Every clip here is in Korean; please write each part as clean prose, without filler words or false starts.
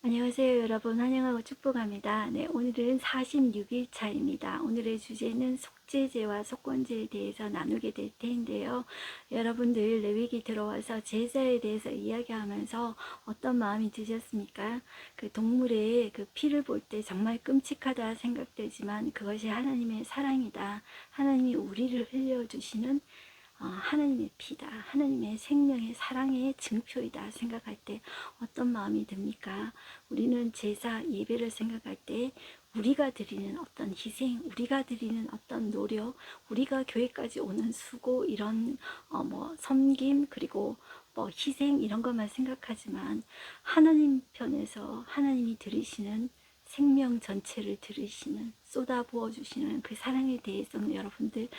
안녕하세요 여러분, 환영하고 축복합니다. 네, 오늘은 46일차입니다. 오늘의 주제는 속죄제와 속건제에 대해서 나누게 될 텐데요. 여러분들 레위기 들어와서 제사에 대해서 이야기하면서 어떤 마음이 드셨습니까? 그 동물의 그 피를 볼 때 정말 끔찍하다 생각되지만 그것이 하나님의 사랑이다. 하나님이 우리를 흘려주시는 하나님의 피다. 하나님의 생명의 사랑의 증표이다 생각할 때 어떤 마음이 듭니까? 우리는 제사 예배를 생각할 때 우리가 드리는 어떤 희생, 우리가 드리는 어떤 노력, 우리가 교회까지 오는 수고, 이런 섬김, 그리고 희생 이런 것만 생각하지만 하나님 편에서 하나님이 들으시는 생명 전체를 들으시는, 쏟아 부어주시는 그 사랑에 대해서는 여러분들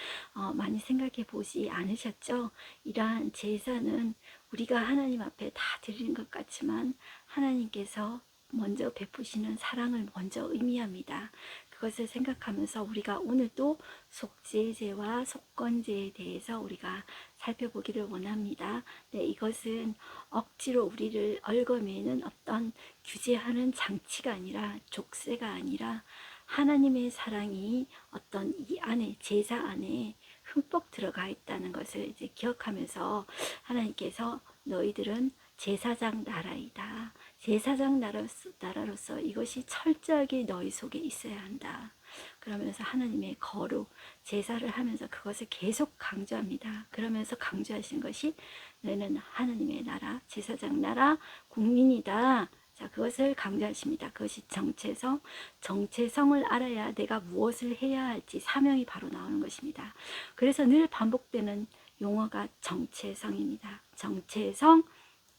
많이 생각해 보지 않으셨죠? 이러한 제사는 우리가 하나님 앞에 다 드리는 것 같지만 하나님께서 먼저 베푸시는 사랑을 먼저 의미합니다. 그것을 생각하면서 우리가 오늘도 속죄제와 속건제에 대해서 우리가 살펴보기를 원합니다. 네, 이것은 억지로 우리를 얽어매는 어떤 규제하는 장치가 아니라, 족쇄가 아니라 하나님의 사랑이 어떤 이 안에, 제사 안에 흠뻑 들어가 있다는 것을 이제 기억하면서 하나님께서 너희들은 제사장 나라이다. 제사장 나라로서 이것이 철저하게 너희 속에 있어야 한다. 그러면서 하나님의 거룩, 제사를 하면서 그것을 계속 강조합니다. 그러면서 강조하시는 것이 너희는 하나님의 나라, 제사장 나라, 국민이다. 자, 그것을 강조하십니다. 그것이 정체성, 정체성을 알아야 내가 무엇을 해야 할지 사명이 바로 나오는 것입니다. 그래서 늘 반복되는 용어가 정체성입니다. 정체성,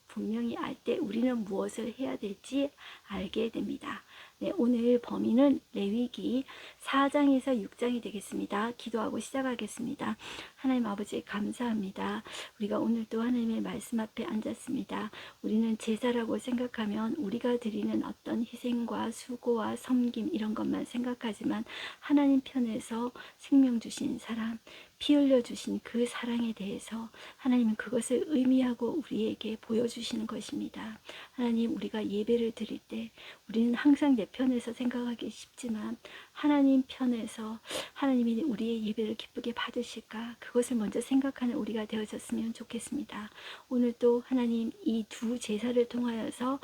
분명히 알 때 우리는 무엇을 해야 될지 알게 됩니다. 네, 오늘 범위는 레위기 4장에서 6장이 되겠습니다. 기도하고 시작하겠습니다. 하나님 아버지 감사합니다. 우리가 오늘도 하나님의 말씀 앞에 앉았습니다. 우리는 제사라고 생각하면 우리가 드리는 어떤 희생과 수고와 섬김 이런 것만 생각하지만 하나님 편에서 생명 주신 사람, 피 흘려주신 그 사랑에 대해서 하나님은 그것을 의미하고 우리에게 보여주시는 것입니다. 하나님, 우리가 예배를 드릴 때 우리는 항상 내 편에서 생각하기 쉽지만 하나님 편에서 하나님이 우리의 예배를 기쁘게 받으실까, 그것을 먼저 생각하는 우리가 되어졌으면 좋겠습니다. 오늘도 하나님 이 두 제사를 통하여서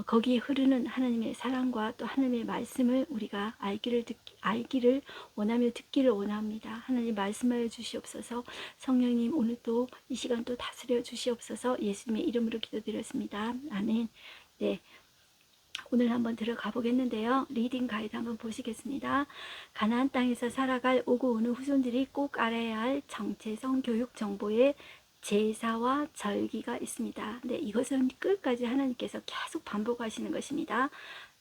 거기에 흐르는 하나님의 사랑과 또 하나님의 말씀을 우리가 알기를 원하며 듣기를 원합니다. 하나님 말씀하여 주시옵소서. 성령님 오늘도 이 시간 또 다스려 주시옵소서. 예수님의 이름으로 기도드렸습니다. 아멘. 네, 오늘 한번 들어가 보겠는데요. 리딩 가이드 한번 보시겠습니다. 가나안 땅에서 살아갈 오고 오는 후손들이 꼭 알아야 할 정체성 교육 정보의 제사와 절기가 있습니다. 네, 이것은 끝까지 하나님께서 계속 반복하시는 것입니다.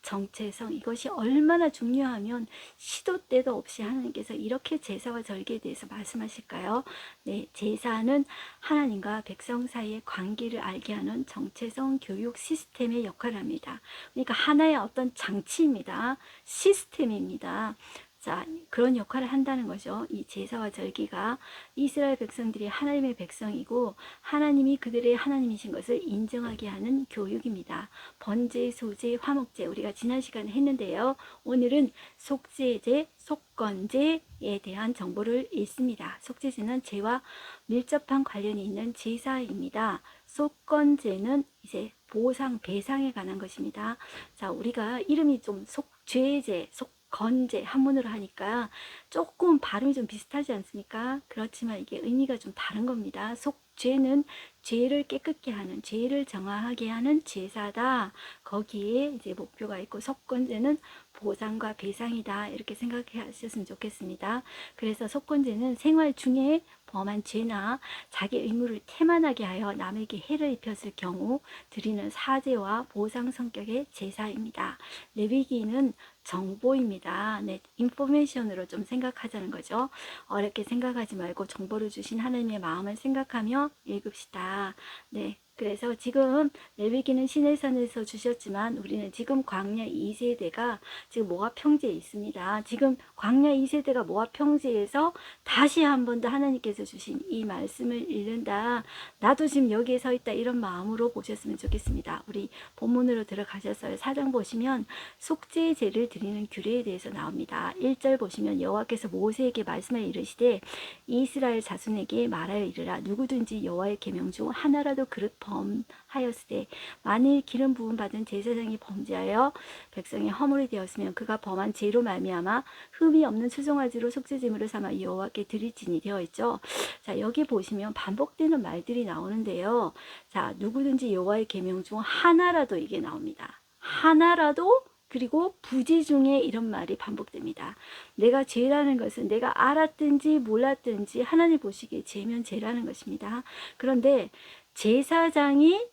정체성, 이것이 얼마나 중요하면 시도 때도 없이 하나님께서 이렇게 제사와 절기에 대해서 말씀하실까요? 네, 제사는 하나님과 백성 사이의 관계를 알게 하는 정체성 교육 시스템의 역할을 합니다. 그러니까 하나의 어떤 장치입니다. 시스템입니다. 자, 그런 역할을 한다는 거죠. 이 제사와 절기가 이스라엘 백성들이 하나님의 백성이고 하나님이 그들의 하나님이신 것을 인정하게 하는 교육입니다. 번제, 소제, 화목제 우리가 지난 시간에 했는데요. 오늘은 속죄제, 속건제에 대한 정보를 읽습니다. 속죄제는 죄와 밀접한 관련이 있는 제사입니다. 속건제는 이제 보상, 배상에 관한 것입니다. 자, 우리가 이름이 좀 속죄제, 건제 한문으로 하니까 조금 발음이 좀 비슷하지 않습니까? 그렇지만 이게 의미가 좀 다른 겁니다. 속죄는 죄를 깨끗게 하는, 죄를 정화하게 하는 제사다. 거기에 이제 목표가 있고, 속건제는 보상과 배상이다. 이렇게 생각하셨으면 좋겠습니다. 그래서 속건제는 생활 중에 범한 죄나 자기 의무를 태만하게 하여 남에게 해를 입혔을 경우 드리는 사죄와 보상 성격의 제사입니다. 레위기는 정보입니다. 네, 인포메이션으로 좀 생각하자는 거죠. 어렵게 생각하지 말고 정보를 주신 하나님의 마음을 생각하며 읽읍시다. 네, 그래서 지금 레위기는 시내산에서 주셨지만 우리는 지금 광야 2세대가 지금 모압 평지에 있습니다. 지금 광야 2세대가 모압 평지에서 다시 한 번 더 하나님께서 주신 이 말씀을 읽는다. 나도 지금 여기에 서 있다. 이런 마음으로 보셨으면 좋겠습니다. 우리 본문으로 들어가셔서 4장 보시면 속죄제를 드리는 규례에 대해서 나옵니다. 1절 보시면 여호와께서 모세에게 말씀하여 이르시되 이스라엘 자손에게 말하여 이르라. 누구든지 여호와의 계명 중 하나라도 그릇 범하였으되 만일 기름 부음 받은 제사장이 범죄하여 백성의 허물이 되었으면 그가 범한 죄로 말미암아 흠이 없는 수송아지로 속죄제물을 삼아 여호와께 드릴지니 되어 있죠. 자, 여기 보시면 반복되는 말들이 나오는데요. 자, 누구든지 여호와의 계명 중 하나라도 이게 나옵니다. 하나라도, 그리고 부지 중에 이런 말이 반복됩니다. 내가 죄라는 것은 내가 알았든지 몰랐든지 하나님 보시기에 죄면 죄라는 것입니다. 그런데 제사장이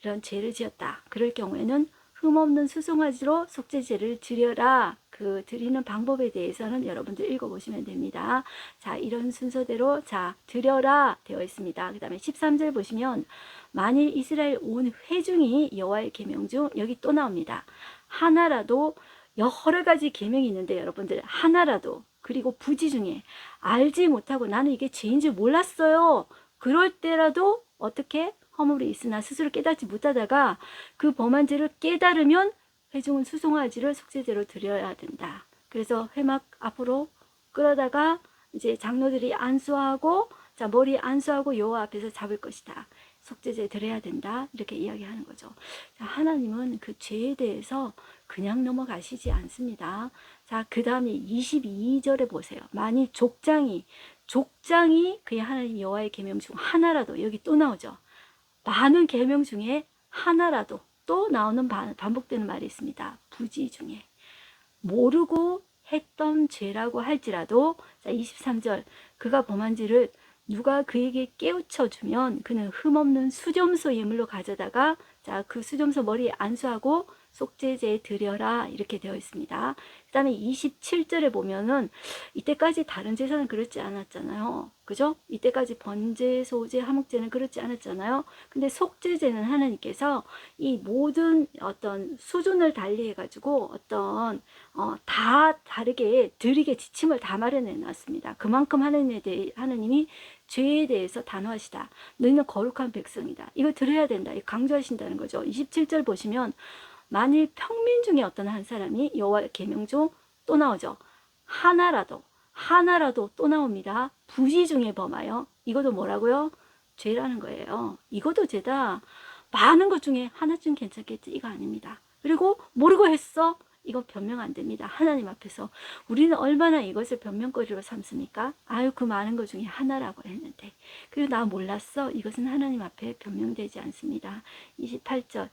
이런 죄를 지었다. 그럴 경우에는 흠없는 수송아지로 속죄제를 드려라. 그 드리는 방법에 대해서는 여러분들 읽어보시면 됩니다. 자, 이런 순서대로 자 드려라 되어 있습니다. 그 다음에 13절 보시면 만일 이스라엘 온 회중이 여호와의 계명 중, 여기 또 나옵니다. 하나라도, 여러 가지 계명이 있는데 여러분들 하나라도, 그리고 부지 중에 알지 못하고 나는 이게 죄인 줄 몰랐어요. 그럴 때라도 어떻게 허물이 있으나 스스로 깨닫지 못하다가 그 범한 죄를 깨달으면 회중은 수송아지를 속죄제로 드려야 된다. 그래서 회막 앞으로 끌어다가 이제 장로들이 안수하고, 자, 머리 안수하고 여호와 앞에서 잡을 것이다. 속죄제 드려야 된다. 이렇게 이야기하는 거죠. 자, 하나님은 그 죄에 대해서 그냥 넘어가시지 않습니다. 자, 그 다음에 22절에 보세요. 만일 족장이 그의 하나님 여호와의 계명 중 하나라도, 여기 또 나오죠. 많은 계명 중에 하나라도, 또 나오는 반복되는 말이 있습니다. 부지 중에 모르고 했던 죄라고 할지라도, 자, 23절 그가 범한 죄를 누가 그에게 깨우쳐 주면 그는 흠없는 수점소 예물로 가져다가, 자, 그 수점소 머리에 안수하고 속죄제 드려라. 이렇게 되어 있습니다. 그 다음에 27절에 보면은 이때까지 다른 제사는 그렇지 않았잖아요. 그죠? 이때까지 번제, 소제, 화목제는 그렇지 않았잖아요. 근데 속죄제는 하나님께서 이 모든 어떤 수준을 달리 해가지고 어떤 다 다르게 드리게 지침을 다 마련해 놨습니다. 그만큼 하나님이 죄에 대해서 단호하시다. 너희는 거룩한 백성이다. 이거 드려야 된다. 이거 강조하신다는 거죠. 27절 보시면 만일 평민 중에 어떤 한 사람이 여호와의 계명 중, 또 나오죠. 하나라도 또 나옵니다. 부지 중에 범하여, 이것도 뭐라고요? 죄라는 거예요. 이것도 죄다. 많은 것 중에 하나쯤 괜찮겠지, 이거 아닙니다. 그리고 모르고 했어? 이거 변명 안 됩니다. 하나님 앞에서 우리는 얼마나 이것을 변명거리로 삼습니까? 아유, 그 많은 것 중에 하나라고 했는데, 그리고 나 몰랐어? 이것은 하나님 앞에 변명되지 않습니다. 28절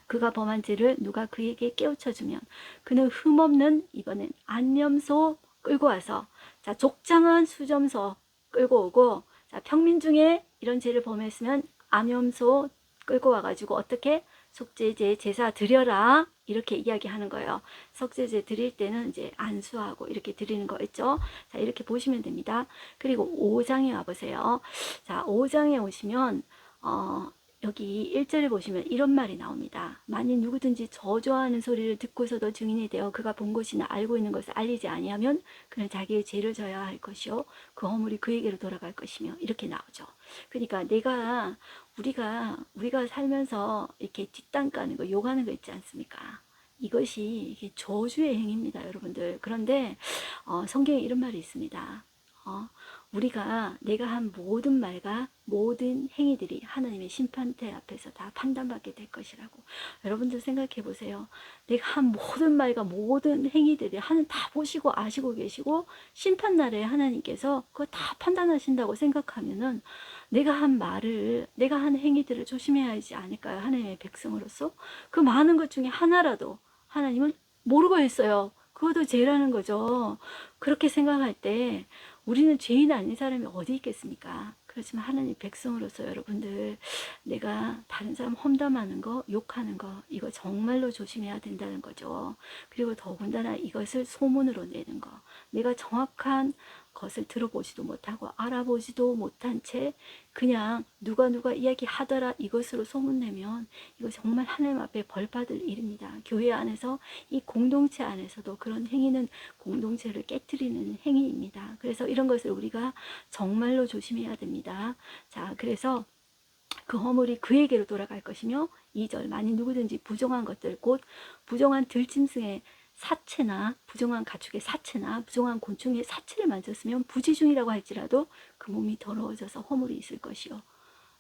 그가 범한 죄를 누가 그에게 깨우쳐 주면 그는 흠없는, 이번엔 안념소 끌고 와서, 자, 족장은 수점소 끌고 오고, 자, 평민 중에 이런 죄를 범했으면 안염소 끌고 와가지고 어떻게 속죄제 제사 드려라. 이렇게 이야기하는 거예요. 속죄제 드릴 때는 이제 안수하고 이렇게 드리는 거 있죠. 자, 이렇게 보시면 됩니다. 그리고 5장에 와보세요. 자, 5장에 오시면 여기 1절에 보시면 이런 말이 나옵니다. 만일 누구든지 저주하는 소리를 듣고서도 증인이 되어 그가 본 것이나 알고 있는 것을 알리지 아니하면 그는 자기의 죄를 져야 할 것이요 그 허물이 그에게로 돌아갈 것이며, 이렇게 나오죠. 그러니까 우리가 살면서 이렇게 뒷담 까는 거, 욕하는 거 있지 않습니까? 이것이 이게 저주의 행위입니다, 여러분들. 그런데 성경에 이런 말이 있습니다. 내가 한 모든 말과 모든 행위들이 하나님의 심판대 앞에서 다 판단받게 될 것이라고. 여러분들 생각해 보세요. 내가 한 모든 말과 모든 행위들이 하나님 다 보시고 아시고 계시고 심판날에 하나님께서 그거 다 판단하신다고 생각하면은 내가 한 행위들을 조심해야 하지 않을까요? 하나님의 백성으로서. 그 많은 것 중에 하나라도 하나님은 모르고 했어요. 그것도 죄라는 거죠. 그렇게 생각할 때 우리는 죄인 아닌 사람이 어디 있겠습니까? 그렇지만 하나님 백성으로서 여러분들, 내가 다른 사람 험담하는 거, 욕하는 거, 이거 정말로 조심해야 된다는 거죠. 그리고 더군다나 이것을 소문으로 내는 거, 내가 정확한 것을 들어보지도 못하고 알아보지도 못한 채 그냥 누가 이야기하더라 이것으로 소문내면 이거 정말 하나님 앞에 벌받을 일입니다. 교회 안에서 이 공동체 안에서도 그런 행위는 공동체를 깨트리는 행위입니다. 그래서 이런 것을 우리가 정말로 조심해야 됩니다. 자, 그래서 그 허물이 그에게로 돌아갈 것이며 2절 만일 누구든지 부정한 것들 곧 부정한 들짐승의 사체나 부정한 가축의 사체나 부정한 곤충의 사체를 만졌으면 부지중이라고 할지라도 그 몸이 더러워져서 허물이 있을 것이요.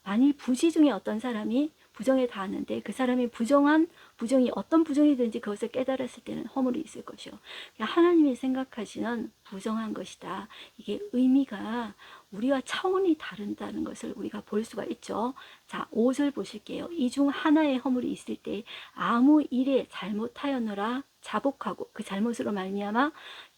만일 부지중에 어떤 사람이 부정에 닿았는데 그 사람이 부정이 어떤 부정이든지 그것을 깨달았을 때는 허물이 있을 것이요. 하나님이 생각하시는 부정한 것이다. 이게 의미가 우리와 차원이 다른다는 것을 우리가 볼 수가 있죠. 자, 5절 보실게요. 이 중 하나의 허물이 있을 때 아무 일에 잘못하였노라 자복하고 그 잘못으로 말미암아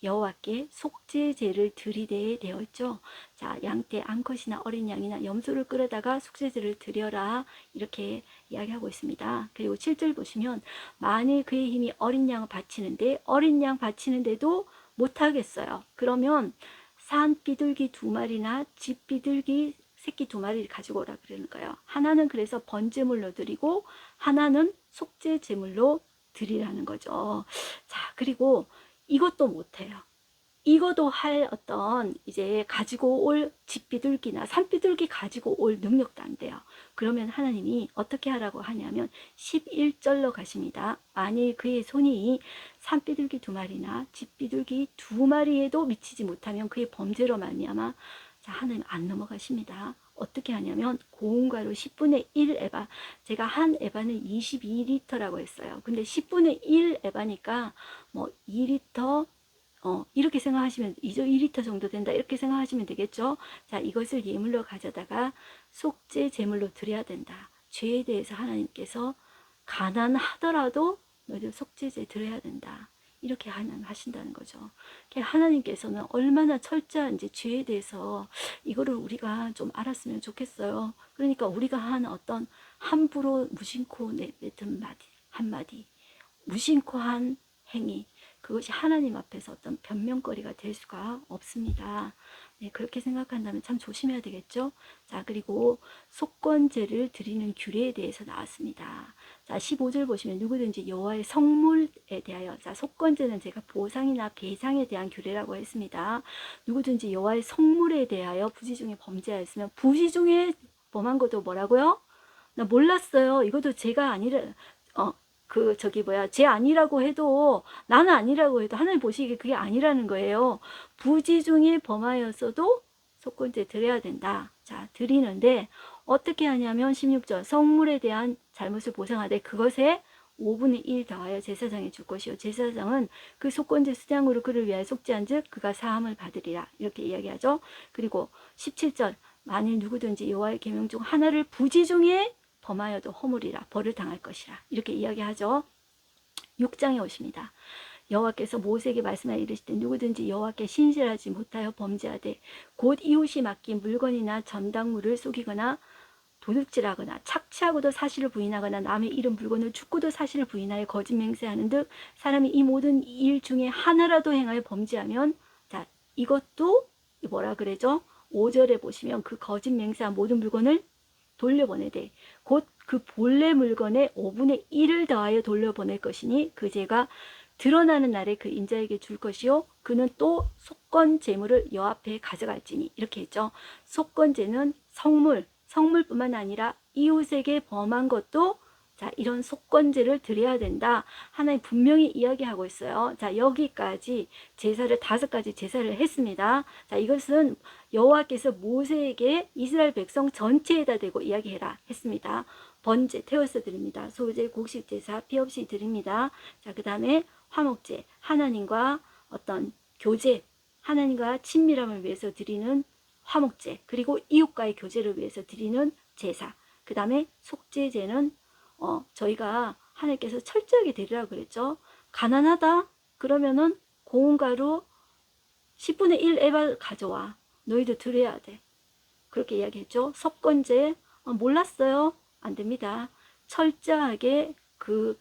여호와께 속죄제를 드리되 되어 있죠. 자, 양떼, 암컷이나 어린 양이나 염소를 끌어다가 속죄제를 드려라 이렇게 이야기하고 있습니다. 그리고 7절 보시면 만일 그의 힘이 어린 양을 바치는데 어린 양 바치는데도 못하겠어요. 그러면 산 비둘기 2마리나 집 비둘기 새끼 2마리를 가지고 오라 그러는 거예요. 하나는 그래서 번제물로 드리고 하나는 속죄 제물로 드리라는 거죠. 자, 그리고 이것도 못해요. 이것도 할 어떤 이제 가지고 올 집비둘기나 산비둘기 가지고 올 능력도 안 돼요. 그러면 하나님이 어떻게 하라고 하냐면 11절로 가십니다. 만일 그의 손이 산비둘기 2마리나 집비둘기 2마리에도 미치지 못하면 그의 범죄로 말미암아 자, 하나님 안 넘어가십니다. 어떻게 하냐면 고운 가루 10분의 1 에바, 제가 한 에바는 22리터라고 했어요. 근데 10분의 1 에바니까 뭐 2리터 이렇게 생각하시면 2리터 정도 된다 이렇게 생각하시면 되겠죠. 자, 이것을 예물로 가져다가 속죄 제물로 드려야 된다. 죄에 대해서 하나님께서 가난하더라도 너희들 속죄제 드려야 된다. 이렇게 하신다는 거죠. 하나님께서는 얼마나 철저한지 죄에 대해서 이거를 우리가 좀 알았으면 좋겠어요. 그러니까 우리가 하는 어떤 함부로 무심코 내뱉은 한마디, 무심코 한 행위, 그것이 하나님 앞에서 어떤 변명거리가 될 수가 없습니다. 네, 그렇게 생각한다면 참 조심해야 되겠죠. 자, 그리고 속건제를 드리는 규례에 대해서 나왔습니다. 자, 15절 보시면 누구든지 여호와의 성물에 대하여, 자, 속건제는 제가 보상이나 배상에 대한 규례라고 했습니다. 누구든지 여호와의 성물에 대하여 부지중에 범죄하였으면, 부지중에 범한 것도 뭐라고요? 나 몰랐어요. 이것도 제가 아니라 제 아니라고 해도, 나는 아니라고 해도 하나님 보시기에 그게 아니라는 거예요. 부지중에 범하였어도 속건제 드려야 된다. 자, 드리는데 어떻게 하냐면 16절 성물에 대한 잘못을 보상하되 그것에 5분의 1 더하여 제사장에 줄 것이요 제사장은 그 속건제 수장으로 그를 위하여 속죄한즉 그가 사함을 받으리라 이렇게 이야기하죠. 그리고 17절 만일 누구든지 여호와의 계명 중 하나를 부지중에 범하여도 허물이라 벌을 당할 것이라 이렇게 이야기하죠. 6장에 오십니다. 여호와께서 모세에게 말씀하여 이르시되 누구든지 여호와께 신실하지 못하여 범죄하되 곧 이웃이 맡긴 물건이나 전당물을 속이거나 도둑질하거나 착취하고도 사실을 부인하거나 남의 잃은 물건을 죽고도 사실을 부인하여 거짓 맹세하는 듯 사람이 이 모든 일 중에 하나라도 행하여 범죄하면 자 이것도 뭐라 그러죠? 5절에 보시면 그 거짓 맹세한 모든 물건을 돌려보내되 곧 그 본래 물건의 5분의 1을 더하여 돌려보낼 것이니 그 죄가 드러나는 날에 그 인자에게 줄 것이요 그는 또 속건 제물을 여호와 앞에 가져갈지니 이렇게 했죠. 속건제는 성물뿐만 아니라 이웃에게 범한 것도 자 이런 속건제를 드려야 된다. 하나님 분명히 이야기하고 있어요. 자 여기까지 제사를 5가지 제사를 했습니다. 자 이것은 여호와께서 모세에게 이스라엘 백성 전체에다 대고 이야기해라 했습니다. 번제 태워서 드립니다. 소제 곡식 제사 피 없이 드립니다. 자 그 다음에 화목제 하나님과 어떤 교제 하나님과 친밀함을 위해서 드리는 화목제 그리고 이웃과의 교제를 위해서 드리는 제사 그 다음에 속죄제는 저희가 하나님께서 철저하게 드리라고 그랬죠. 가난하다 그러면은 고운 가루 10분의 1 에바 가져와 너희도 드려야 돼 그렇게 이야기했죠. 속건제 몰랐어요 안 됩니다. 철저하게 그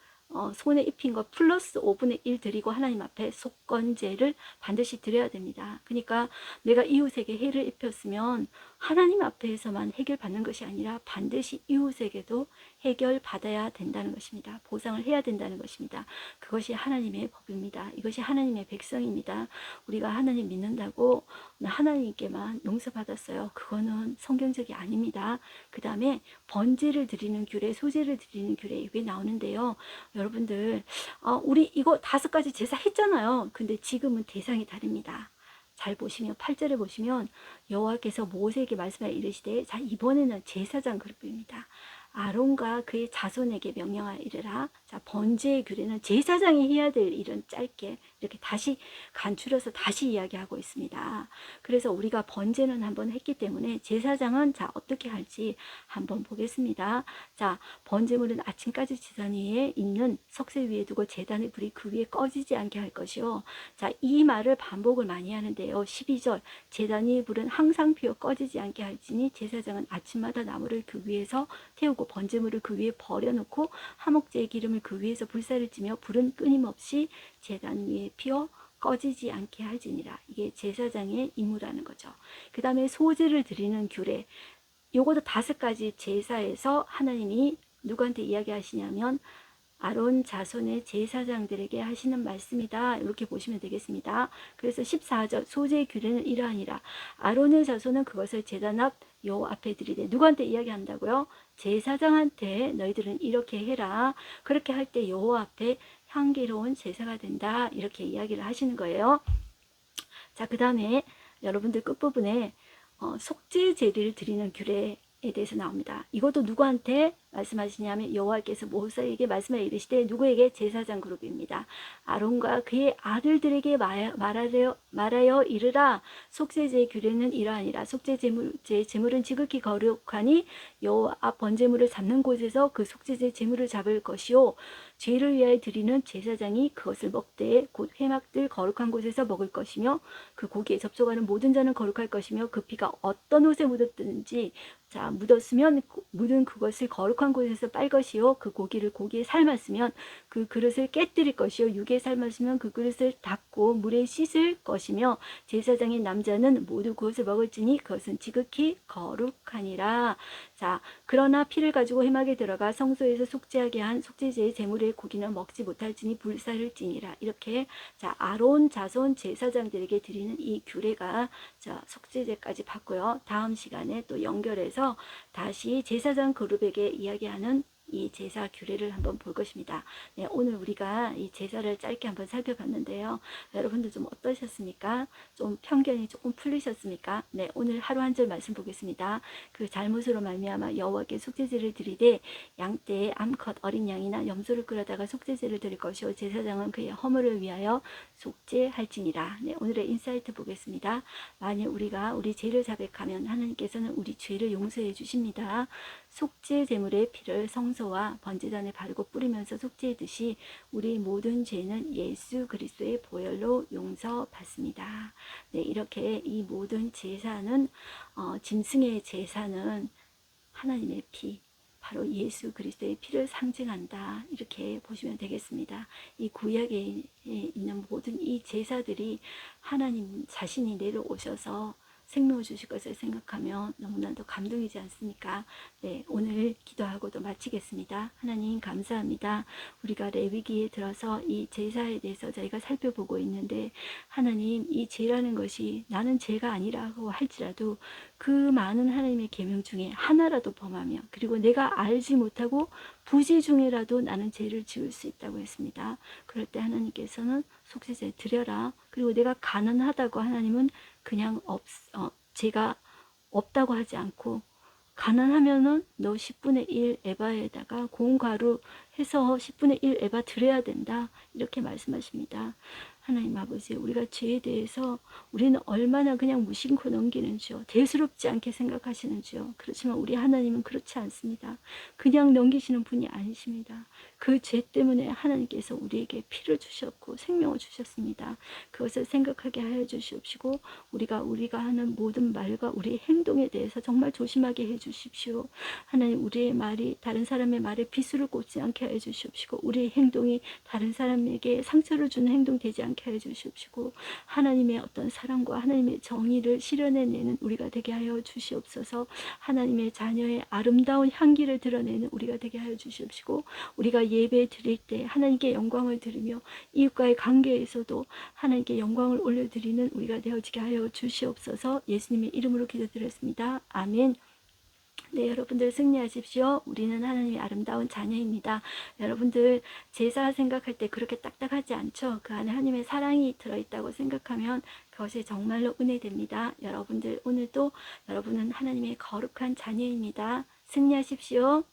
손에 입힌 것 플러스 5분의 1 드리고 하나님 앞에 속건제를 반드시 드려야 됩니다. 그러니까 내가 이웃에게 해를 입혔으면 하나님 앞에서만 해결받는 것이 아니라 반드시 이웃에게도 해결받아야 된다는 것입니다. 보상을 해야 된다는 것입니다. 그것이 하나님의 법입니다. 이것이 하나님의 백성입니다. 우리가 하나님 믿는다고 하나님께만 용서받았어요. 그거는 성경적이 아닙니다. 그 다음에 번제를 드리는 규례, 소제를 드리는 규례 이게 나오는데요. 여러분들 우리 이거 5가지 제사 했잖아요. 근데 지금은 대상이 다릅니다. 잘 보시면 8절에 보시면 여호와께서 모세에게 말씀하여 이르시되 자 이번에는 제사장 그룹입니다. 아론과 그의 자손에게 명령하여 이르라. 자 번제의 규례는 제사장이 해야 될 일은 짧게 이렇게 다시 간추려서 다시 이야기하고 있습니다. 그래서 우리가 번제는 한번 했기 때문에 제사장은 자 어떻게 할지 한번 보겠습니다. 자 번제물은 아침까지 제단 위에 있는 석쇠 위에 두고 제단의 불이 그 위에 꺼지지 않게 할 것이요. 자 이 말을 반복을 많이 하는데요. 12절 제단 위의 불은 항상 피어 꺼지지 않게 할지니 제사장은 아침마다 나무를 그 위에서 태우고 번제물을 그 위에 버려놓고 화목제의 기름을 그 위에서 불사를 찌며 불은 끊임없이 제단 위에 피어 꺼지지 않게 할지니라. 이게 제사장의 임무라는 거죠. 그 다음에 소제를 드리는 규례. 요것도 5가지 제사에서 하나님이 누구한테 이야기하시냐면 아론 자손의 제사장들에게 하시는 말씀이다. 이렇게 보시면 되겠습니다. 그래서 14절 소제의 규례는 이러하니라. 아론의 자손은 그것을 제단 앞 여호와 앞에 드리되 누구한테 이야기한다고요? 제사장한테 너희들은 이렇게 해라. 그렇게 할 때 여호와 앞에 향기로운 제사가 된다. 이렇게 이야기를 하시는 거예요. 자, 그 다음에 여러분들 끝부분에 속죄 제리를 드리는 규례에 대해서 나옵니다. 이것도 누구한테 말씀하시냐면 여호와께서 모세에게 말씀하여 이르시되 누구에게? 제사장 그룹입니다. 아론과 그의 아들들에게 말하여 이르라. 속죄제의 규례는 이러하니라. 속죄 제물은 지극히 거룩하니 여호와 앞 번제물을 잡는 곳에서 그 속죄제 제물을 잡을 것이요 죄를 위하여 드리는 제사장이 그것을 먹되 곧 회막들 거룩한 곳에서 먹을 것이며 그 고기에 접촉하는 모든 자는 거룩할 것이며 그 피가 어떤 옷에 묻었든지 자 묻었으면 묻은 그것을 거룩한 곳에서 빨 것이요 그 고기를 고기에 삶았으면 그 그릇을 깨뜨릴 것이요 육에 삶았으면 그 그릇을 닦고 물에 씻을 것이며 제사장인 남자는 모두 그것을 먹을지니 그것은 지극히 거룩하니라. 자 그러나 피를 가지고 회막에 들어가 성소에서 속죄하게 한 속죄제의 제물의 고기는 먹지 못할지니 불사를 지니라. 이렇게 자 아론 자손 제사장들에게 드리는 이 규례가 자 속죄제까지 받고요. 다음 시간에 또 연결해서 다시 제사장 그룹에게 이야기하는 이 제사 규례를 한번 볼 것입니다. 네, 오늘 우리가 이 제사를 짧게 한번 살펴봤는데요. 여러분들 좀 어떠셨습니까? 좀 편견이 조금 풀리셨습니까? 네, 오늘 하루 한 절 말씀 보겠습니다. 그 잘못으로 말미암아 여호와께 속죄제를 드리되 양떼 암컷 어린 양이나 염소를 끌어다가 속죄제를 드릴 것이요 제사장은 그의 허물을 위하여 속죄할지니라. 네, 오늘의 인사이트 보겠습니다. 만일 우리가 우리 죄를 자백하면 하나님께서는 우리 죄를 용서해 주십니다. 속죄 제물의 피를 성소와 번제단에 바르고 뿌리면서 속죄하듯이 우리 모든 죄는 예수 그리스도의 보혈로 용서받습니다. 네, 이렇게 이 모든 제사는 짐승의 제사는 하나님의 피 바로 예수 그리스도의 피를 상징한다. 이렇게 보시면 되겠습니다. 이 구약에 있는 모든 이 제사들이 하나님 자신이 내려오셔서 생명을 주실 것을 생각하면 너무나도 감동이지 않습니까? 네, 오늘 기도하고도 마치겠습니다. 하나님 감사합니다. 우리가 레위기에 들어서 이 제사에 대해서 저희가 살펴보고 있는데 하나님 이 죄라는 것이 나는 죄가 아니라고 할지라도 그 많은 하나님의 계명 중에 하나라도 범하며 그리고 내가 알지 못하고 부지 중에라도 나는 죄를 지을 수 있다고 했습니다. 그럴 때 하나님께서는 속죄제 드려라. 그리고 내가 가난하다고 하나님은 그냥 죄가 없다고 하지 않고 가난하면은 너 10분의 1 에바에다가 고운 가루 해서 10분의 1 에바 드려야 된다. 이렇게 말씀하십니다. 하나님 아버지 우리가 죄에 대해서 우리는 얼마나 그냥 무심코 넘기는 줄 대수롭지 않게 생각하시는 줄 그렇지만 우리 하나님은 그렇지 않습니다. 그냥 넘기시는 분이 아니십니다. 그 죄 때문에 하나님께서 우리에게 피를 주셨고 생명을 주셨습니다. 그것을 생각하게 하여 주시옵시고 우리가 하는 모든 말과 우리의 행동에 대해서 정말 조심하게 해 주십시오. 하나님 우리의 말이 다른 사람의 말에 비수를 꽂지 않게 않게 하여 주시옵시고 우리의 행동이 다른 사람에게 상처를 주는 행동 되지 않게 하여 주시옵시고 하나님의 어떤 사랑과 하나님의 정의를 실현해내는 우리가 되게 하여 주시옵소서. 하나님의 자녀의 아름다운 향기를 드러내는 우리가 되게 하여 주시옵시고 우리가 예배 드릴 때 하나님께 영광을 드리며 이웃과의 관계에서도 하나님께 영광을 올려드리는 우리가 되어지게 하여 주시옵소서. 예수님의 이름으로 기도드렸습니다. 아멘. 네, 여러분들 승리하십시오. 우리는 하나님의 아름다운 자녀입니다. 여러분들 제사 생각할 때 그렇게 딱딱하지 않죠? 그 안에 하나님의 사랑이 들어있다고 생각하면 그것이 정말로 은혜됩니다. 여러분들 오늘도 여러분은 하나님의 거룩한 자녀입니다. 승리하십시오.